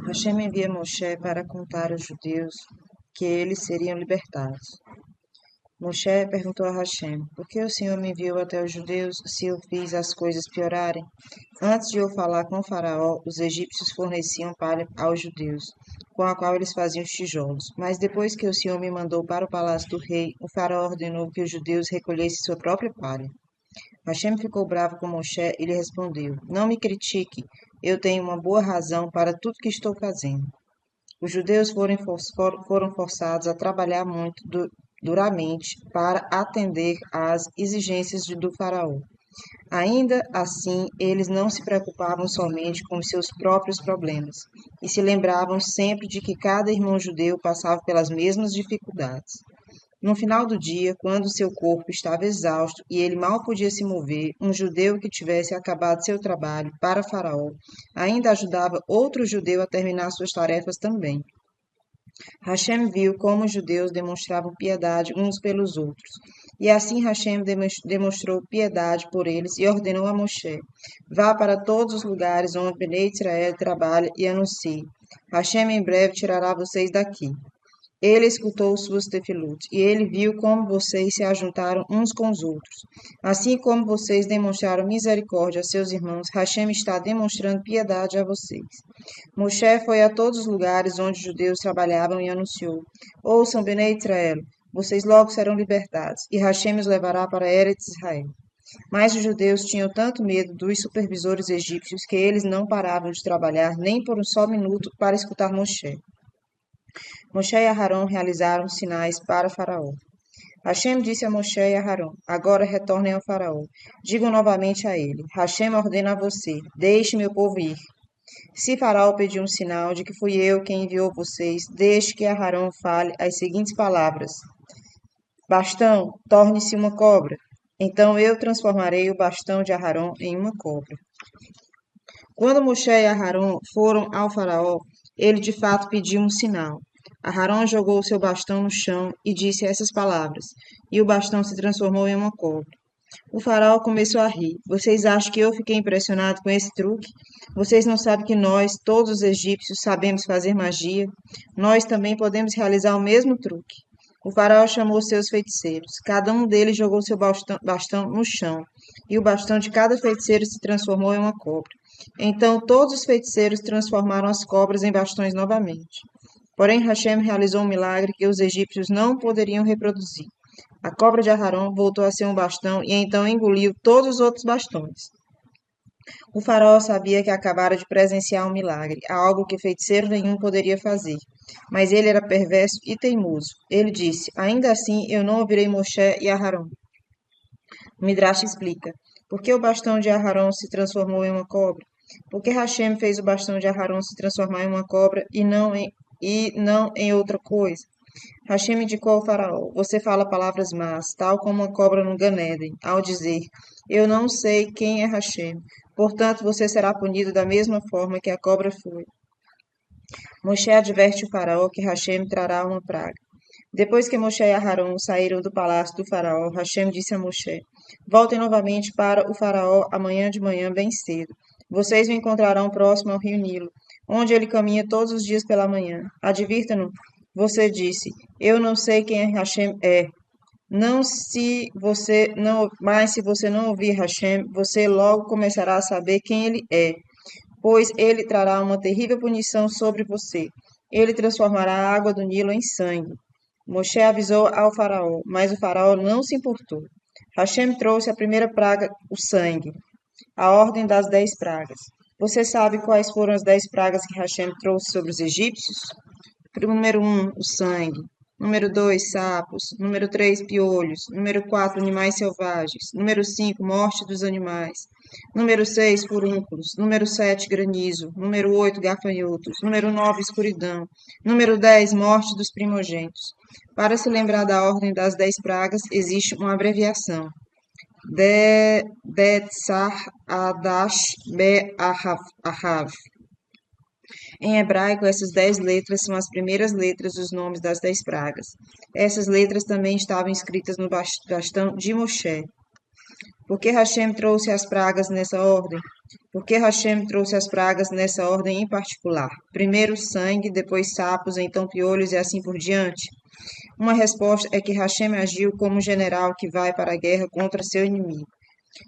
Hashem envia Moshe para contar aos judeus que eles seriam libertados. Moshe perguntou a Hashem: Por que o Senhor me enviou até os judeus se eu fiz as coisas piorarem? Antes de eu falar com o faraó, os egípcios forneciam palha aos judeus, com a qual eles faziam os tijolos. Mas depois que o Senhor me mandou para o palácio do rei, o faraó ordenou que os judeus recolhessem sua própria palha. Hashem ficou bravo com Moshe e lhe respondeu: Não me critique, eu tenho uma boa razão para tudo que estou fazendo. Os judeus foram forçados a trabalhar muito duramente para atender às exigências do faraó. Ainda assim, eles não se preocupavam somente com os seus próprios problemas e se lembravam sempre de que cada irmão judeu passava pelas mesmas dificuldades. No final do dia, quando seu corpo estava exausto e ele mal podia se mover, um judeu que tivesse acabado seu trabalho para Faraó ainda ajudava outro judeu a terminar suas tarefas também. Hashem viu como os judeus demonstravam piedade uns pelos outros. E assim Hashem demonstrou piedade por eles e ordenou a Moshe: Vá para todos os lugares onde Bnei Israel trabalha e anuncie: Hashem em breve tirará vocês daqui. Ele escutou suas tefilot, e ele viu como vocês se ajuntaram uns com os outros. Assim como vocês demonstraram misericórdia a seus irmãos, Hashem está demonstrando piedade a vocês. Moshe foi a todos os lugares onde os judeus trabalhavam e anunciou: Ouçam, Bnei Israel, vocês logo serão libertados, e Hashem os levará para Eretz Israel. Mas os judeus tinham tanto medo dos supervisores egípcios que eles não paravam de trabalhar nem por um só minuto para escutar Moshe. Moshe e Aharon realizaram sinais para Faraó. Hashem disse a Moshe e Aharon: Agora retornem ao Faraó. Digam novamente a ele: Hashem ordena a você: Deixe meu povo ir. Se Faraó pedir um sinal de que fui eu quem enviou vocês, deixe que Aharon fale as seguintes palavras: Bastão, torne-se uma cobra. Então eu transformarei o bastão de Aharon em uma cobra. Quando Moshe e Aharon foram ao Faraó, ele de fato pediu um sinal. Aharon jogou seu bastão no chão e disse essas palavras, e o bastão se transformou em uma cobra. O faraó começou a rir. Vocês acham que eu fiquei impressionado com esse truque? Vocês não sabem que nós, todos os egípcios, sabemos fazer magia? Nós também podemos realizar o mesmo truque. O faraó chamou seus feiticeiros. Cada um deles jogou seu bastão no chão, e o bastão de cada feiticeiro se transformou em uma cobra. Então todos os feiticeiros transformaram as cobras em bastões novamente. Porém, Hashem realizou um milagre que os egípcios não poderiam reproduzir. A cobra de Aharon voltou a ser um bastão e então engoliu todos os outros bastões. O faraó sabia que acabara de presenciar um milagre, algo que feiticeiro nenhum poderia fazer. Mas ele era perverso e teimoso. Ele disse: Ainda assim, eu não ouvirei Moshe e Aharon. O Midrash explica: Por que o bastão de Aharon se transformou em uma cobra? Porque Hashem fez o bastão de Aharon se transformar em uma cobra e não em outra coisa. Hashem indicou ao faraó: Você fala palavras más, tal como uma cobra no Ganeden, ao dizer: Eu não sei quem é Hashem. Portanto, você será punido da mesma forma que a cobra foi. Moshe adverte o faraó que Hashem trará uma praga. Depois que Moshe e Aharon saíram do palácio do faraó, Hashem disse a Moshe: Voltem novamente para o faraó amanhã de manhã bem cedo. Vocês o encontrarão próximo ao rio Nilo, onde ele caminha todos os dias pela manhã. Advirta-no. Você disse: Eu não sei quem Hashem é. Mas se você não ouvir Hashem, você logo começará a saber quem ele é, pois ele trará uma terrível punição sobre você. Ele transformará a água do Nilo em sangue. Moshe avisou ao faraó, mas o faraó não se importou. Hashem trouxe a primeira praga, o sangue, a ordem das 10 pragas. Você sabe quais foram as 10 pragas que Hashem trouxe sobre os egípcios? Número 1, o sangue. Número 2, sapos. Número 3, piolhos. Número 4, animais selvagens. Número 5, morte dos animais. Número 6, furúnculos. Número 7, granizo. Número 8, gafanhotos. Número 9, escuridão. Número 10, morte dos primogênitos. Para se lembrar da ordem das 10 pragas, existe uma abreviação. Betzar Adash Be'ahav. Em hebraico, essas 10 letras são as primeiras letras dos nomes das 10 pragas. Essas letras também estavam escritas no bastão de Moshe. Por que Hashem trouxe as pragas nessa ordem? Por que Hashem trouxe as pragas nessa ordem em particular? Primeiro sangue, depois sapos, então piolhos e assim por diante? Uma resposta é que Hashem agiu como um general que vai para a guerra contra seu inimigo.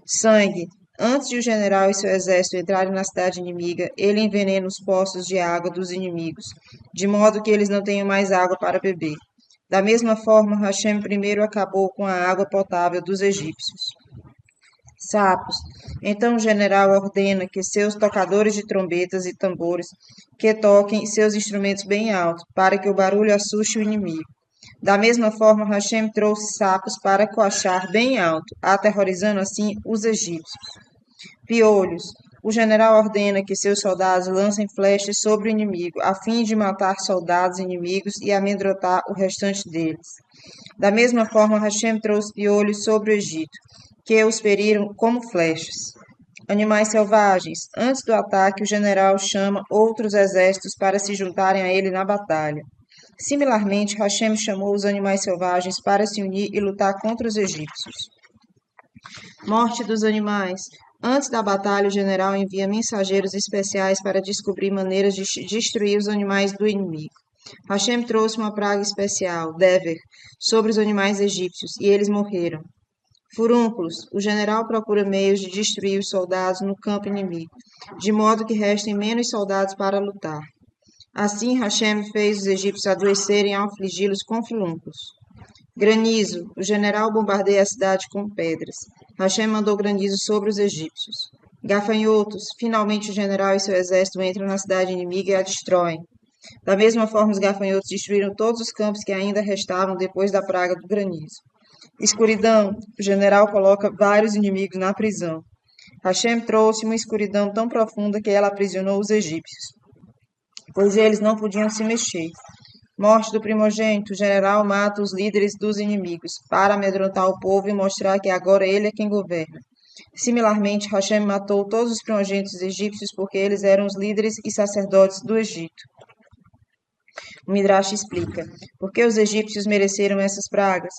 Sangue. Antes de o general e seu exército entrarem na cidade inimiga, ele envenena os poços de água dos inimigos, de modo que eles não tenham mais água para beber. Da mesma forma, Hashem primeiro acabou com a água potável dos egípcios. Sapos. Então o general ordena que seus tocadores de trombetas e tambores que toquem seus instrumentos bem alto, para que o barulho assuste o inimigo. Da mesma forma, Hashem trouxe sapos para coachar bem alto, aterrorizando assim os egípcios. Piolhos. O general ordena que seus soldados lancem flechas sobre o inimigo, a fim de matar soldados inimigos e amedrontar o restante deles. Da mesma forma, Hashem trouxe piolhos sobre o Egito, que os feriram como flechas. Animais selvagens. Antes do ataque, o general chama outros exércitos para se juntarem a ele na batalha. Similarmente, Hashem chamou os animais selvagens para se unir e lutar contra os egípcios. Morte dos animais. Antes da batalha, o general envia mensageiros especiais para descobrir maneiras de destruir os animais do inimigo. Hashem trouxe uma praga especial, Dever, sobre os animais egípcios, e eles morreram. Furúnculos. O general procura meios de destruir os soldados no campo inimigo, de modo que restem menos soldados para lutar. Assim, Hashem fez os egípcios adoecerem ao afligi-los com furúnculos. Granizo. O general bombardeia a cidade com pedras. Hashem mandou granizo sobre os egípcios. Gafanhotos. Finalmente o general e seu exército entram na cidade inimiga e a destroem. Da mesma forma, os gafanhotos destruíram todos os campos que ainda restavam depois da praga do granizo. Escuridão. O general coloca vários inimigos na prisão. Hashem trouxe uma escuridão tão profunda que ela aprisionou os egípcios, pois eles não podiam se mexer. Morte do primogênito. O general mata os líderes dos inimigos, para amedrontar o povo e mostrar que agora ele é quem governa. Similarmente, Hashem matou todos os primogênitos egípcios porque eles eram os líderes e sacerdotes do Egito. O Midrash explica: por que os egípcios mereceram essas pragas?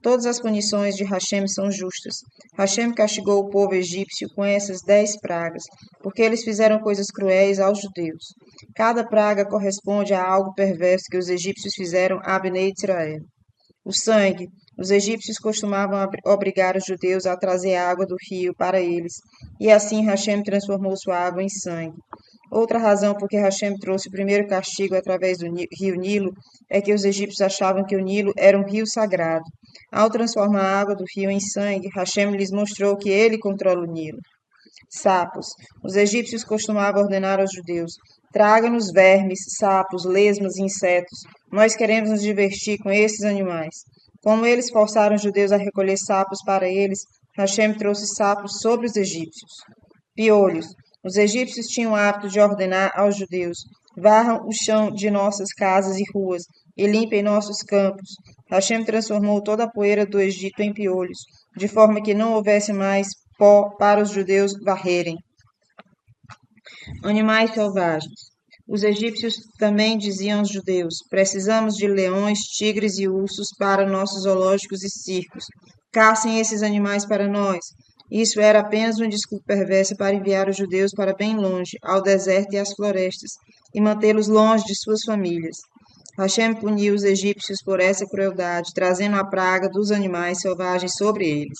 Todas as punições de Hashem são justas. Hashem castigou o povo egípcio com essas 10 pragas, porque eles fizeram coisas cruéis aos judeus. Cada praga corresponde a algo perverso que os egípcios fizeram a Bnei Israel. O sangue. Os egípcios costumavam obrigar os judeus a trazer água do rio para eles, e assim Hashem transformou sua água em sangue. Outra razão por que Hashem trouxe o primeiro castigo através do rio Nilo é que os egípcios achavam que o Nilo era um rio sagrado. Ao transformar a água do rio em sangue, Hashem lhes mostrou que ele controla o Nilo. Sapos. Os egípcios costumavam ordenar aos judeus: traga-nos vermes, sapos, lesmas e insetos. Nós queremos nos divertir com esses animais. Como eles forçaram os judeus a recolher sapos para eles, Hashem trouxe sapos sobre os egípcios. Piolhos. Os egípcios tinham o hábito de ordenar aos judeus: varram o chão de nossas casas e ruas e limpem nossos campos. Hashem transformou toda a poeira do Egito em piolhos, de forma que não houvesse mais pó para os judeus varrerem. Animais selvagens. Os egípcios também diziam aos judeus: precisamos de leões, tigres e ursos para nossos zoológicos e circos. Caçem esses animais para nós. Isso era apenas uma desculpa perversa para enviar os judeus para bem longe, ao deserto e às florestas, e mantê-los longe de suas famílias. Hashem puniu os egípcios por essa crueldade, trazendo a praga dos animais selvagens sobre eles.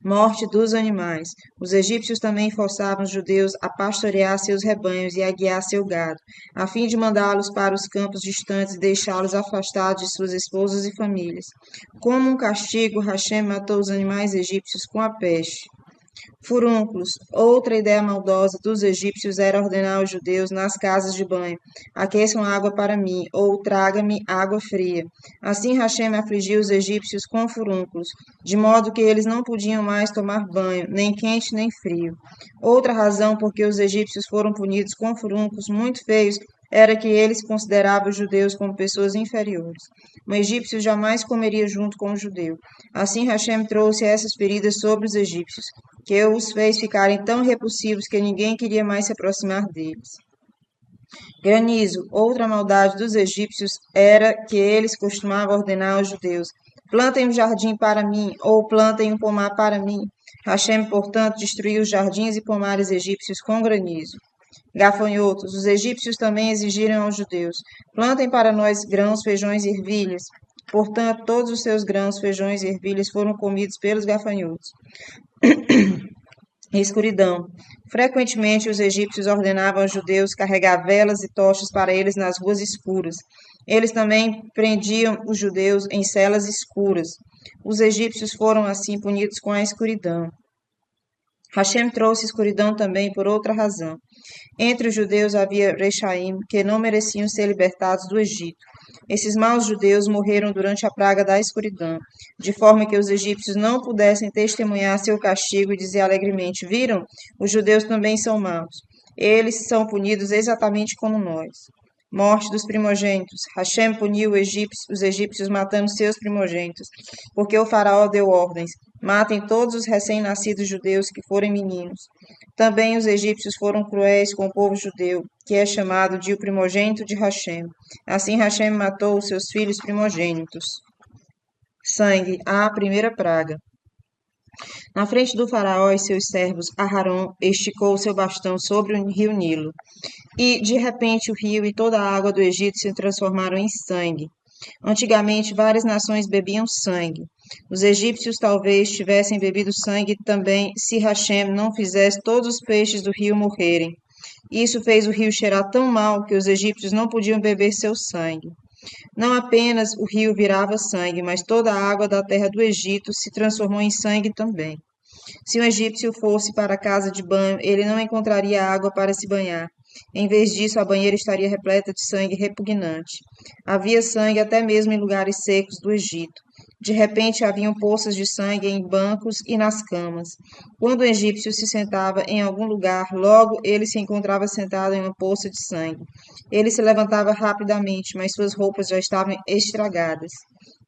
Morte dos animais. Os egípcios também forçavam os judeus a pastorear seus rebanhos e a guiar seu gado, a fim de mandá-los para os campos distantes e deixá-los afastados de suas esposas e famílias. Como um castigo, Hashem matou os animais egípcios com a peste. Furúnculos. Outra ideia maldosa dos egípcios era ordenar aos judeus nas casas de banho: aqueçam água para mim, ou traga-me água fria. Assim Hashem afligiu os egípcios com furúnculos, de modo que eles não podiam mais tomar banho, nem quente nem frio. Outra razão por que os egípcios foram punidos com furúnculos muito feios era que eles consideravam os judeus como pessoas inferiores. Um egípcio jamais comeria junto com um judeu. Assim Hashem trouxe essas feridas sobre os egípcios, que os fez ficarem tão repulsivos que ninguém queria mais se aproximar deles. Granizo. Outra maldade dos egípcios era que eles costumavam ordenar aos judeus: Plantem um jardim para mim, ou plantem um pomar para mim. Hashem, portanto, destruiu os jardins e pomares egípcios com granizo. Gafanhotos, os egípcios também exigiram aos judeus: plantem para nós grãos, feijões e ervilhas. Portanto, todos os seus grãos, feijões e ervilhas foram comidos pelos gafanhotos. Escuridão. Frequentemente, os egípcios ordenavam aos judeus carregar velas e tochas para eles nas ruas escuras. Eles também prendiam os judeus em celas escuras. Os egípcios foram assim punidos com a escuridão. Hashem trouxe escuridão também por outra razão. Entre os judeus havia Rechaim, que não mereciam ser libertados do Egito. Esses maus judeus morreram durante a praga da escuridão, de forma que os egípcios não pudessem testemunhar seu castigo e dizer alegremente: Viram? Os judeus também são maus. Eles são punidos exatamente como nós. Morte dos primogênitos. Hashem puniu os egípcios matando seus primogênitos, porque o faraó deu ordens: matem todos os recém-nascidos judeus que forem meninos. Também os egípcios foram cruéis com o povo judeu, que é chamado de o primogênito de Hashem. Assim Hashem matou os seus filhos primogênitos. Sangue, a primeira praga. Na frente do faraó e seus servos, Aharon esticou seu bastão sobre o rio Nilo. E, de repente, o rio e toda a água do Egito se transformaram em sangue. Antigamente, várias nações bebiam sangue. Os egípcios talvez tivessem bebido sangue também se Hashem não fizesse todos os peixes do rio morrerem. Isso fez o rio cheirar tão mal que os egípcios não podiam beber seu sangue. Não apenas o rio virava sangue, mas toda a água da terra do Egito se transformou em sangue também. Se um egípcio fosse para a casa de banho, ele não encontraria água para se banhar. Em vez disso, a banheira estaria repleta de sangue repugnante. Havia sangue até mesmo em lugares secos do Egito. De repente, haviam poças de sangue em bancos e nas camas. Quando o egípcio se sentava em algum lugar, logo ele se encontrava sentado em uma poça de sangue. Ele se levantava rapidamente, mas suas roupas já estavam estragadas.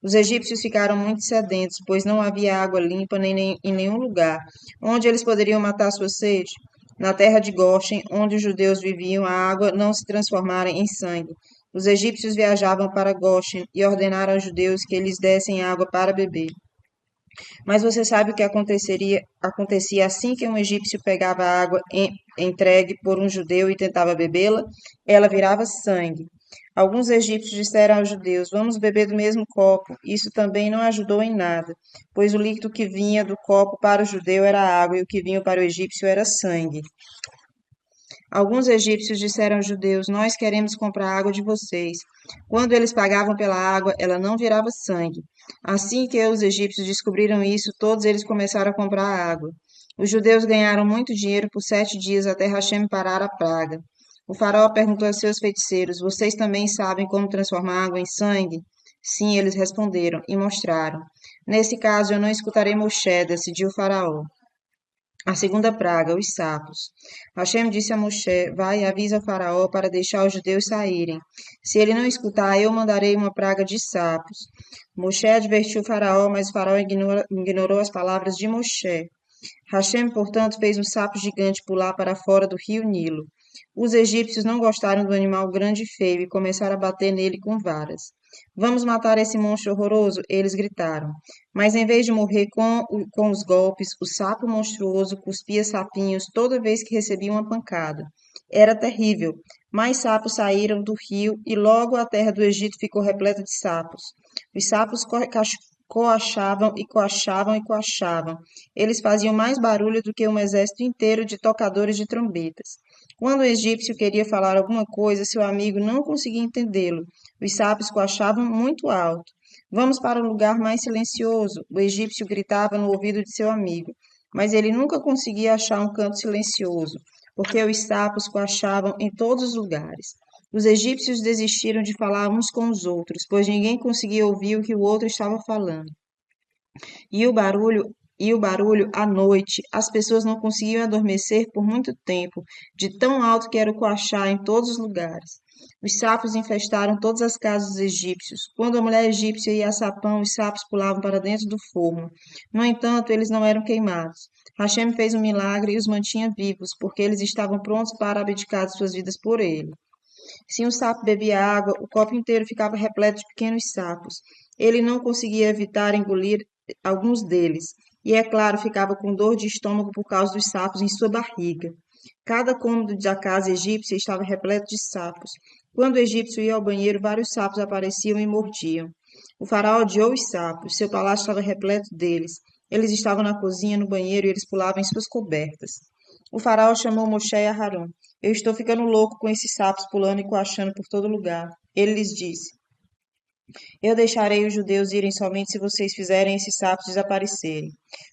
Os egípcios ficaram muito sedentos, pois não havia água limpa em nenhum lugar. Onde eles poderiam matar sua sede? Na terra de Goshen, onde os judeus viviam, a água não se transformara em sangue. Os egípcios viajavam para Goshen e ordenaram aos judeus que lhes dessem água para beber. Mas você sabe o que acontecia assim que um egípcio pegava a água entregue por um judeu e tentava bebê-la? Ela virava sangue. Alguns egípcios disseram aos judeus: Vamos beber do mesmo copo. Isso também não ajudou em nada, pois o líquido que vinha do copo para o judeu era água e o que vinha para o egípcio era sangue. Alguns egípcios disseram aos judeus: Nós queremos comprar a água de vocês. Quando eles pagavam pela água, ela não virava sangue. Assim que os egípcios descobriram isso, todos eles começaram a comprar a água. Os judeus ganharam muito dinheiro por 7 dias até Hashem parar a praga. O faraó perguntou a seus feiticeiros: Vocês também sabem como transformar água em sangue? Sim, eles responderam e mostraram. Nesse caso, eu não escutarei Moshe, decidiu o faraó. A segunda praga, os sapos. Hashem disse a Moshe: Vai e avisa o faraó para deixar os judeus saírem. Se ele não escutar, eu mandarei uma praga de sapos. Moshe advertiu o faraó, mas o faraó ignorou as palavras de Moshe. Hashem, portanto, fez um sapo gigante pular para fora do rio Nilo. Os egípcios não gostaram do animal grande e feio e começaram a bater nele com varas. Vamos matar esse monstro horroroso, eles gritaram. Mas em vez de morrer com os golpes, o sapo monstruoso cuspia sapinhos toda vez que recebia uma pancada. Era terrível. Mais sapos saíram do rio e logo a terra do Egito ficou repleta de sapos. Os sapos coachavam e coachavam e coachavam. Eles faziam mais barulho do que um exército inteiro de tocadores de trombetas. Quando o egípcio queria falar alguma coisa, seu amigo não conseguia entendê-lo. Os sapos coachavam muito alto. Vamos para um lugar mais silencioso, o egípcio gritava no ouvido de seu amigo. Mas ele nunca conseguia achar um canto silencioso, porque os sapos coachavam em todos os lugares. Os egípcios desistiram de falar uns com os outros, pois ninguém conseguia ouvir o que o outro estava falando. E o barulho à noite, as pessoas não conseguiam adormecer por muito tempo, de tão alto que era o coachar em todos os lugares. Os sapos infestaram todas as casas dos egípcios. Quando a mulher egípcia ia a sapão, os sapos pulavam para dentro do forno. No entanto, eles não eram queimados. Hashem fez um milagre e os mantinha vivos, porque eles estavam prontos para abdicar de suas vidas por ele. Se um sapo bebia água, o copo inteiro ficava repleto de pequenos sapos. Ele não conseguia evitar engolir alguns deles, e é claro, ficava com dor de estômago por causa dos sapos em sua barriga. Cada cômodo da casa egípcia estava repleto de sapos. Quando o egípcio ia ao banheiro, vários sapos apareciam e mordiam. O faraó odiou os sapos, seu palácio estava repleto deles. Eles estavam na cozinha, no banheiro e eles pulavam em suas cobertas. O faraó chamou Moshe e Aharon. Eu estou ficando louco com esses sapos pulando e coachando por todo lugar. Ele lhes disse: Eu deixarei os judeus irem somente se vocês fizerem esses sapos desaparecerem.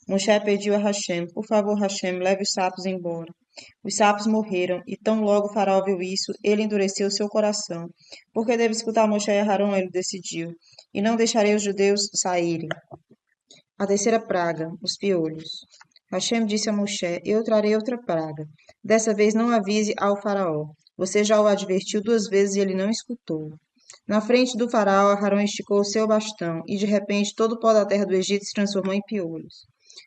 Moshe pediu a Hashem: Por favor, Hashem, leve os sapos embora. Os sapos morreram, e tão logo o faraó viu isso, ele endureceu seu coração. Porque devo escutar Moshe e Aharon, ele decidiu, e não deixarei os judeus saírem. A terceira praga, os piolhos. Hashem disse a Moshe: Eu trarei outra praga. Dessa vez não avise ao faraó. Você já o advertiu 2 vezes e ele não escutou. Na frente do faraó, Arão esticou o seu bastão, e de repente todo o pó da terra do Egito se transformou em piolhos.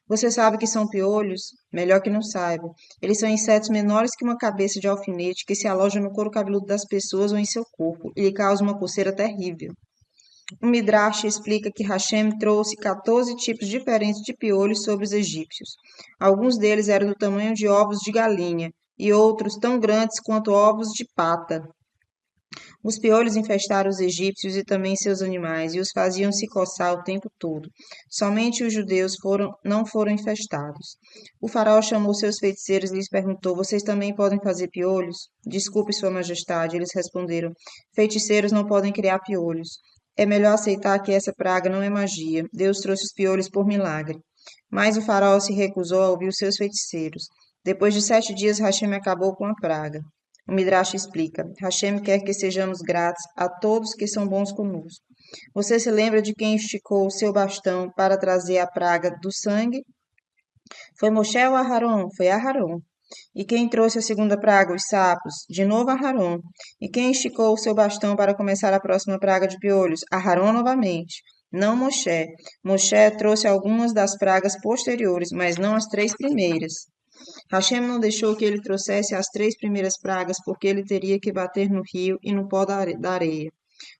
Você sabe que são piolhos? Melhor que não saiba. Eles são insetos menores que uma cabeça de alfinete que se alojam no couro cabeludo das pessoas ou em seu corpo, e lhe causam uma coceira terrível. O Midrash explica que Hashem trouxe 14 tipos diferentes de piolhos sobre os egípcios. Alguns deles eram do tamanho de ovos de galinha, e outros tão grandes quanto ovos de pata. Os piolhos infestaram os egípcios e também seus animais, e os faziam se coçar o tempo todo. Somente os judeus não foram infestados. O faraó chamou seus feiticeiros e lhes perguntou: Vocês também podem fazer piolhos? Desculpe, Sua Majestade. Eles responderam: Feiticeiros não podem criar piolhos. É melhor aceitar que essa praga não é magia. Deus trouxe os piolhos por milagre. Mas o faraó se recusou a ouvir os seus feiticeiros. Depois de 7 dias, Hashem acabou com a praga. O Midrash explica: Hashem quer que sejamos gratos a todos que são bons conosco. Você se lembra de quem esticou o seu bastão para trazer a praga do sangue? Foi Moshe ou Aharon? Foi Aharon. E quem trouxe a segunda praga, os sapos? De novo Aharon. E quem esticou o seu bastão para começar a próxima praga de piolhos? Aharon novamente. Não Moshe. Moshe trouxe algumas das pragas posteriores, mas não as 3 primeiras. Hashem não deixou que ele trouxesse as 3 primeiras pragas, porque ele teria que bater no rio e no pó da areia.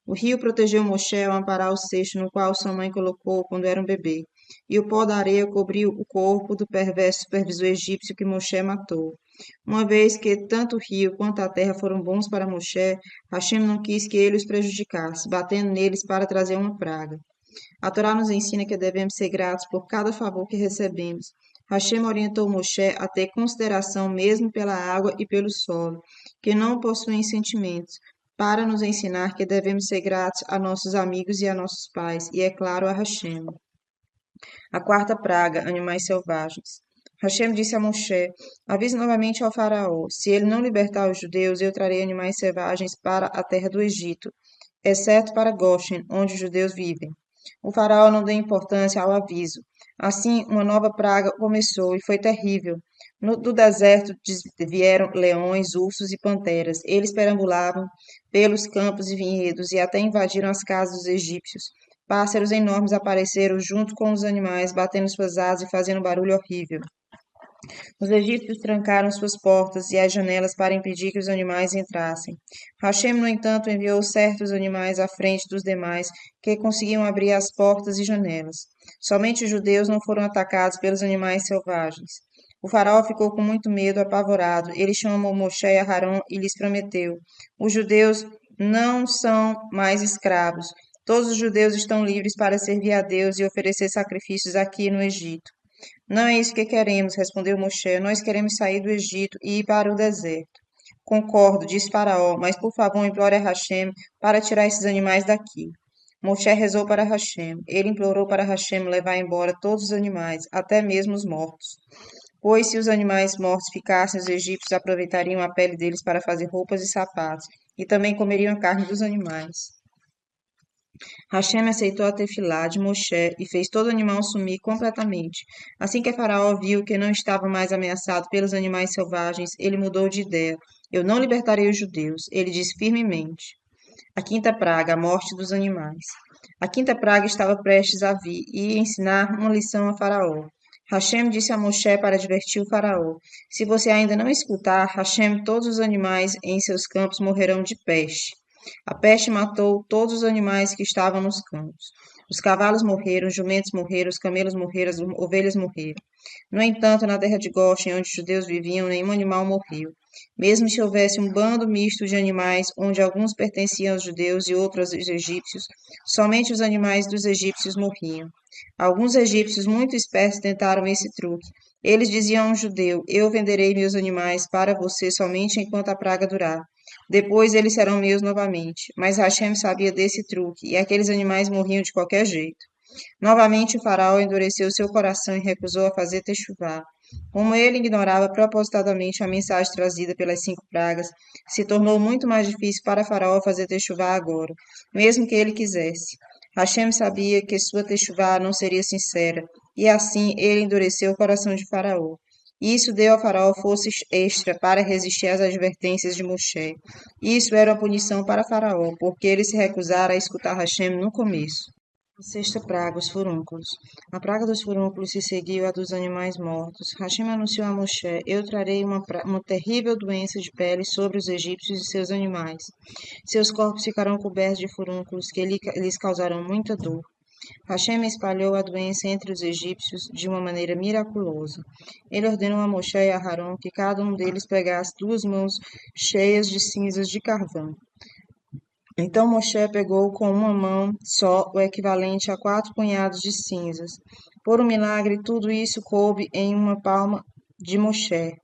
O rio protegeu Moshe ao amparar o cesto no qual sua mãe colocou quando era um bebê, e o pó da areia cobriu o corpo do perverso supervisor egípcio que Moshe matou. Uma vez que tanto o rio quanto a terra foram bons para Moshe, Hashem não quis que ele os prejudicasse, batendo neles para trazer uma praga. A Torá nos ensina que devemos ser gratos por cada favor que recebemos. Hashem orientou Moshe a ter consideração mesmo pela água e pelo solo, que não possuem sentimentos, para nos ensinar que devemos ser gratos a nossos amigos e a nossos pais, e é claro a Hashem. A quarta praga, animais selvagens. Hashem disse a Moshe: Avise novamente ao faraó: se ele não libertar os judeus, eu trarei animais selvagens para a terra do Egito, exceto para Goshen, onde os judeus vivem. O faraó não deu importância ao aviso. Assim, uma nova praga começou e foi terrível. Do deserto vieram leões, ursos e panteras. Eles perambulavam pelos campos e vinhedos e até invadiram as casas dos egípcios. Pássaros enormes apareceram junto com os animais, batendo suas asas e fazendo um barulho horrível. Os egípcios trancaram suas portas e as janelas para impedir que os animais entrassem. Hashem, no entanto, enviou certos animais à frente dos demais que conseguiam abrir as portas e janelas. Somente os judeus não foram atacados pelos animais selvagens. O faraó ficou com muito medo, apavorado. Ele chamou Moshe e Aharon e lhes prometeu: Os judeus não são mais escravos. Todos os judeus estão livres para servir a Deus e oferecer sacrifícios aqui no Egito. Não é isso que queremos, respondeu Moshe. Nós queremos sair do Egito e ir para o deserto. Concordo, disse Faraó, mas por favor implore a Hashem para tirar esses animais daqui. Moshe rezou para Hashem. Ele implorou para Hashem levar embora todos os animais, até mesmo os mortos. Pois se os animais mortos ficassem, os egípcios aproveitariam a pele deles para fazer roupas e sapatos, e também comeriam a carne dos animais. Hashem aceitou a tefilá de Moshe e fez todo animal sumir completamente. Assim que Faraó viu que não estava mais ameaçado pelos animais selvagens, ele mudou de ideia. Eu não libertarei os judeus, ele disse firmemente. A quinta praga, a morte dos animais. A quinta praga estava prestes a vir e ensinar uma lição a Faraó. Hashem disse a Moshe para advertir o Faraó: Se você ainda não escutar, Hashem, todos os animais em seus campos morrerão de peste. A peste matou todos os animais que estavam nos campos. Os cavalos morreram, os jumentos morreram, os camelos morreram, as ovelhas morreram. No entanto, na terra de Goshen, onde os judeus viviam, nenhum animal morreu. Mesmo se houvesse um bando misto de animais, onde alguns pertenciam aos judeus e outros aos egípcios, somente os animais dos egípcios morriam. Alguns egípcios muito espertos tentaram esse truque. Eles diziam a um judeu: Eu venderei meus animais para você somente enquanto a praga durar. Depois eles serão meus novamente. Mas Hashem sabia desse truque, e aqueles animais morriam de qualquer jeito. Novamente o faraó endureceu seu coração e recusou a fazer techuvá. Como ele ignorava propositadamente a mensagem trazida pelas 5 pragas, se tornou muito mais difícil para faraó fazer techuvá agora, mesmo que ele quisesse. Hashem sabia que sua techuvá não seria sincera, e assim ele endureceu o coração de faraó. Isso deu ao faraó força extra para resistir às advertências de Moshe. Isso era uma punição para faraó, porque ele se recusara a escutar Hashem no começo. A 6ª praga, os furúnculos. A praga dos furúnculos se seguiu à dos animais mortos. Hashem anunciou a Moshe: Eu trarei uma terrível doença de pele sobre os egípcios e seus animais. Seus corpos ficarão cobertos de furúnculos que lhes causarão muita dor. Hashem espalhou a doença entre os egípcios de uma maneira miraculosa. Ele ordenou a Moshe e a Aharon que cada um deles pegasse 2 mãos cheias de cinzas de carvão. Então Moshe pegou com uma mão só o equivalente a 4 punhados de cinzas. Por um milagre, tudo isso coube em uma palma de Moshe.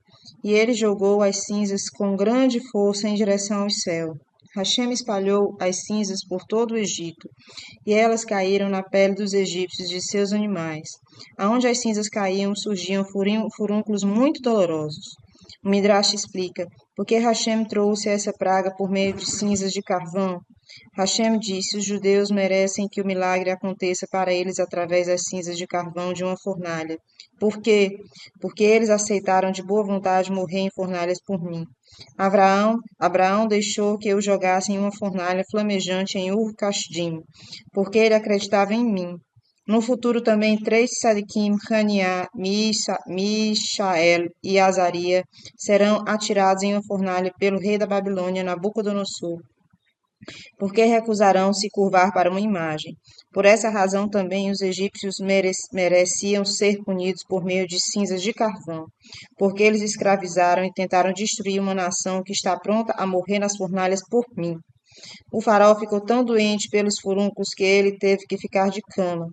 E ele jogou as cinzas com grande força em direção ao céu. Hashem espalhou as cinzas por todo o Egito, e elas caíram na pele dos egípcios e de seus animais. Aonde as cinzas caíam, surgiam furúnculos muito dolorosos. O Midrash explica: porque Hashem trouxe essa praga por meio de cinzas de carvão? Hashem disse: os judeus merecem que o milagre aconteça para eles através das cinzas de carvão de uma fornalha. Por quê? Porque eles aceitaram de boa vontade morrer em fornalhas por mim. Abraão deixou que eu jogasse em uma fornalha flamejante em Ur-Kasdim, porque ele acreditava em mim. No futuro também 3 tzadikim, Haniá, Mishael e Azaria, serão atirados em uma fornalha pelo rei da Babilônia, Nabucodonosor, porque recusarão se curvar para uma imagem. Por essa razão também os egípcios mereciam ser punidos por meio de cinzas de carvão, porque eles escravizaram e tentaram destruir uma nação que está pronta a morrer nas fornalhas por mim. O faraó ficou tão doente pelos furúnculos que ele teve que ficar de cama.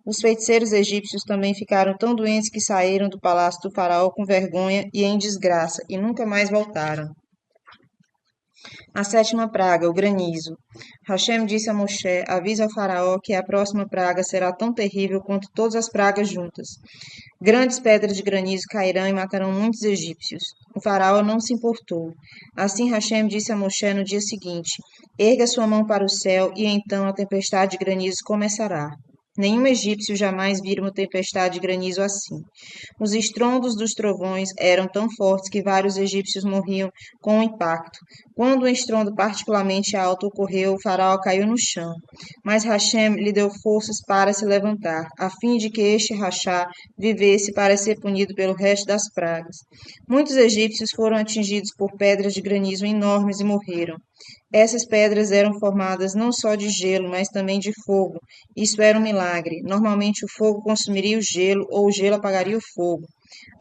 Os feiticeiros egípcios também ficaram tão doentes que saíram do palácio do faraó com vergonha e em desgraça, e nunca mais voltaram. A 7ª praga, o granizo. Hashem disse a Moshe: avisa ao faraó que a próxima praga será tão terrível quanto todas as pragas juntas. Grandes pedras de granizo cairão e matarão muitos egípcios. O faraó não se importou. Assim Hashem disse a Moshe no dia seguinte: erga sua mão para o céu, e então a tempestade de granizo começará. Nenhum egípcio jamais vira uma tempestade de granizo assim. Os estrondos dos trovões eram tão fortes que vários egípcios morriam com o impacto. Quando um estrondo particularmente alto ocorreu, o faraó caiu no chão. Mas Hashem lhe deu forças para se levantar, a fim de que este rachá vivesse para ser punido pelo resto das pragas. Muitos egípcios foram atingidos por pedras de granizo enormes e morreram. Essas pedras eram formadas não só de gelo, mas também de fogo. Isso era um milagre. Normalmente o fogo consumiria o gelo ou o gelo apagaria o fogo.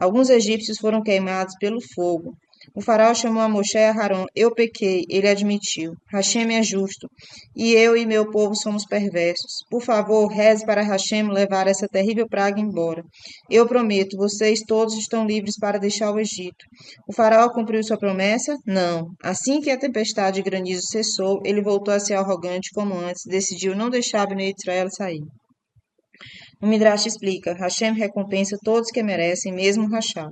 Alguns egípcios foram queimados pelo fogo. O faraó chamou a Moshe e a Aharon. Eu pequei, ele admitiu. Hashem é justo, e eu e meu povo somos perversos. Por favor, reze para Hashem levar essa terrível praga embora. Eu prometo, vocês todos estão livres para deixar o Egito. O faraó cumpriu sua promessa? Não. Assim que a tempestade de granizo cessou, ele voltou a ser arrogante como antes, decidiu não deixar Bnei Israel sair. O Midrash explica: Hashem recompensa todos que merecem, mesmo Rachá.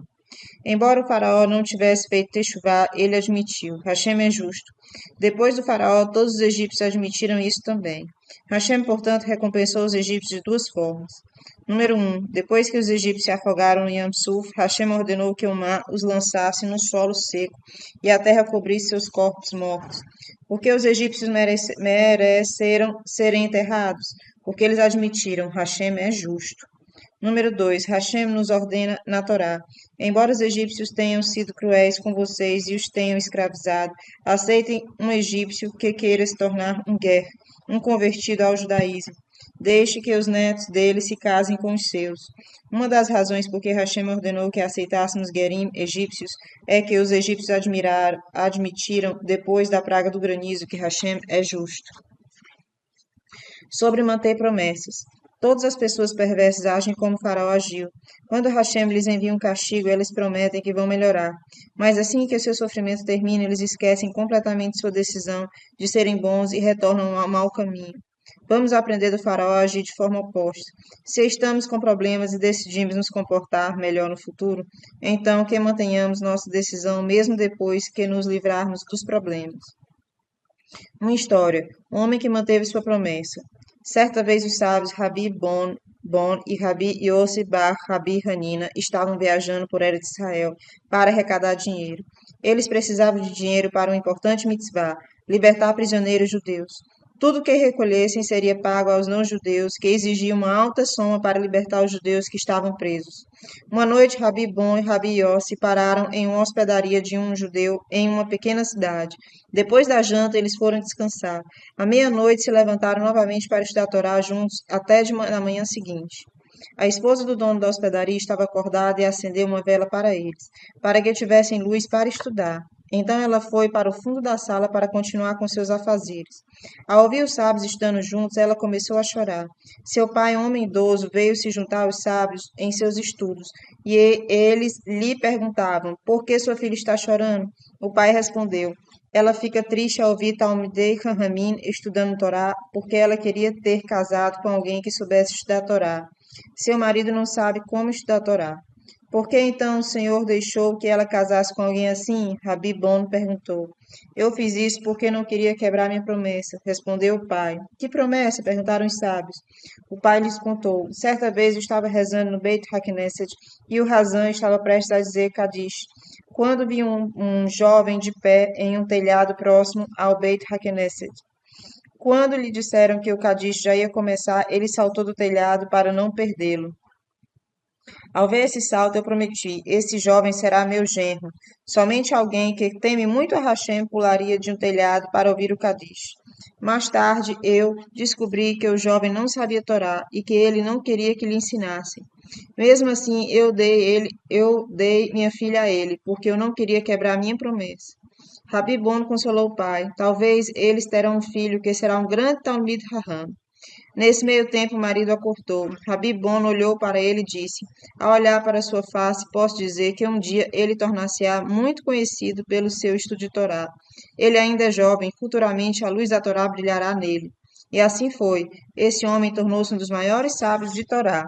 Embora o faraó não tivesse feito techuvá, ele admitiu: Hashem é justo. Depois do faraó, todos os egípcios admitiram isso também. Hashem, portanto, recompensou os egípcios de 2 formas. Número 1. Depois que os egípcios se afogaram no Yam Suf, Hashem ordenou que o mar os lançasse no solo seco e a terra cobrisse seus corpos mortos. Porque os egípcios mereceram serem enterrados? Porque eles admitiram: Hashem é justo. Número 2. Hashem nos ordena na Torá: embora os egípcios tenham sido cruéis com vocês e os tenham escravizado, aceitem um egípcio que queira se tornar um guer, um convertido ao judaísmo. deixe que os netos dele se casem com os seus. Uma das razões por que Hashem ordenou que aceitássemos Gerim egípcios é que os egípcios admitiram, depois da praga do granizo, que Hashem é justo. Sobre manter promessas. Todas as pessoas perversas agem como Faraó agiu. Quando Hashem lhes envia um castigo, eles prometem que vão melhorar. Mas assim que o seu sofrimento termina, eles esquecem completamente sua decisão de serem bons e retornam ao mau caminho. Vamos aprender do Faraó a agir de forma oposta. Se estamos com problemas e decidimos nos comportar melhor no futuro, então que mantenhamos nossa decisão mesmo depois que nos livrarmos dos problemas. Uma história. Um homem que manteve sua promessa. Certa vez os sábios Rabi Bon e Rabi Yossi Bar Rabi Hanina estavam viajando por Eretz Israel para arrecadar dinheiro. Eles precisavam de dinheiro para um importante mitzvah, libertar prisioneiros judeus. Tudo que recolhessem seria pago aos não-judeus, que exigiam uma alta soma para libertar os judeus que estavam presos. Uma noite, Rabi Bon e Rabi Yossi pararam em uma hospedaria de um judeu em uma pequena cidade. Depois da janta, eles foram descansar. À meia-noite, se levantaram novamente para estudar a Torá juntos até na manhã seguinte. A esposa do dono da hospedaria estava acordada e acendeu uma vela para eles, para que tivessem luz para estudar. Então ela foi para o fundo da sala para continuar com seus afazeres. Ao ouvir os sábios estando juntos, ela começou a chorar. Seu pai, um homem idoso, veio se juntar aos sábios em seus estudos, e eles lhe perguntavam: por que sua filha está chorando? O pai respondeu: ela fica triste ao ouvir Talmidei Chachamim estudando Torá, porque ela queria ter casado com alguém que soubesse estudar Torá. Seu marido não sabe como estudar Torá. Por que então o Senhor deixou que ela casasse com alguém assim? Rabi Bon perguntou. Eu fiz isso porque não queria quebrar minha promessa, respondeu o pai. Que promessa? Perguntaram os sábios. O pai lhes contou. Certa vez eu estava rezando no Beit HaKnesset e o Razan estava prestes a dizer Kadish, quando vi um jovem de pé em um telhado próximo ao Beit HaKnesset. Quando lhe disseram que o Kadish já ia começar, ele saltou do telhado para não perdê-lo. Ao ver esse salto, eu prometi: esse jovem será meu genro. Somente alguém que teme muito a Hashem pularia de um telhado para ouvir o Kadish. Mais tarde, eu descobri que o jovem não sabia Torá e que ele não queria que lhe ensinassem. Mesmo assim, eu dei minha filha a ele, porque eu não queria quebrar minha promessa. Rabi Bon consolou o pai. Talvez eles terão um filho que será um grande Talmid Raham. Nesse meio tempo, o marido acordou. Rabi Bon olhou para ele e disse: ao olhar para sua face, posso dizer que um dia ele tornar-se-á muito conhecido pelo seu estudo de Torá. Ele ainda é jovem, futuramente a luz da Torá brilhará nele. E assim foi. Esse homem tornou-se um dos maiores sábios de Torá.